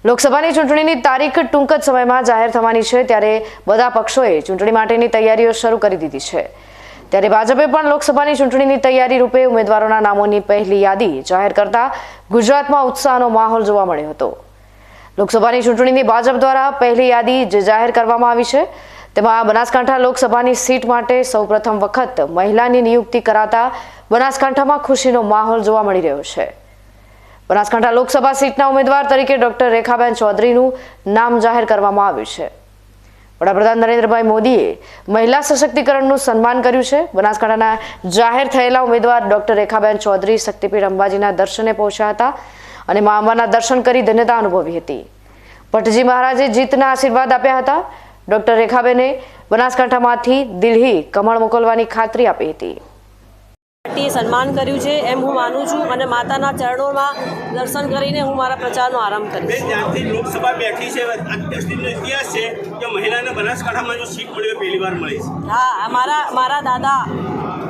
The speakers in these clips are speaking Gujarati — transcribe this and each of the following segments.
લોકસભાની ચૂંટણીની તારીખ ટૂંક જ સમયમાં જાહેર થવાની છે, ત્યારે બધા પક્ષોએ ચૂંટણી માટેની તૈયારીઓ શરૂ કરી દીધી છે। ત્યારે ભાજપે પણ લોકસભાની ચૂંટણીની તૈયારી રૂપે ઉમેદવારોના નામોની પહેલી યાદી જાહેર કરતા ગુજરાતમાં ઉત્સાહનો માહોલ જોવા મળ્યો હતો। લોકસભાની ચૂંટણીની ભાજપ દ્વારા પહેલી યાદી જે જાહેર કરવામાં આવી છે, તેમાં બનાસકાંઠા લોકસભાની સીટ માટે સૌપ્રથમ વખત મહિલાની નિયુક્તિ કરાતા બનાસકાંઠામાં ખુશીનો માહોલ જોવા મળી રહ્યો છે। બનાસકાંઠા લોકસભા સીટના ઉમેદવાર તરીકે ડોક્ટર રેખાબેન ચૌધરીનું નામ જાહેર કરવામાં આવ્યું છે। વડાપ્રધાન નરેન્દ્રભાઈ મોદીએ મહિલા સશક્તિકરણનું સન્માન કર્યું છે। બનાસકાંઠાના જાહેર થયેલા ઉમેદવાર ડોક્ટર રેખાબેન ચૌધરી શક્તિપીઠ અંબાજીના દર્શને પહોંચ્યા હતા અને મા અંબાના દર્શન કરી ધન્યતા અનુભવી હતી। ભટ્ટજી મહારાજે જીતના આશીર્વાદ આપ્યા હતા। ડોક્ટર રેખાબેને બનાસકાંઠામાંથી દિલ્હી કમળ મોકલવાની ખાતરી આપી હતી। સન્માન કર્યું છે એમ હું માનું છું અને માતાના ચરણોમાં દર્શન કરીને હું મારા પ્રચારનો આરંભ કરીશ। જ્યાંથી લોકસભા બેઠી છે અત્યાર સુધીનો ઇતિહાસ છે કે મહિલાને બનાસકાંઠામાં જો સીટ મળ્યો પહેલી વાર મળી છે। હા, મારા દાદા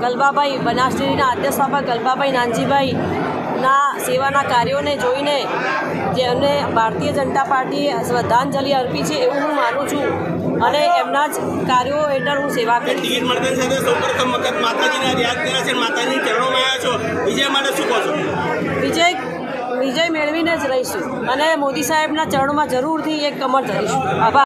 ગલબાભાઈ બનાસડેરીના અધ્યક્ષ ગલબાભાઈ નાનજીભાઈના સેવાના કાર્યોને જોઈને જેમને ભારતીય જનતા પાર્ટીએ શ્રદ્ધાંજલિ અર્પી છે એવું હું માનું છું અને એમના જ કાર્યો હેઠળ હું સેવા કરી। ટિકિટ મળતાની સાથે સૌપ્રથમ વખત માતાજીને યાદ કર્યા છે, માતાજીના ચરણોમાં આવ્યા છો, વિજય માટે શું કહો છો? વિજય મેળવીને જ રહીશું અને મોદી સાહેબના ચરણોમાં જરૂરથી એક કમર ધરીશું। આભાર।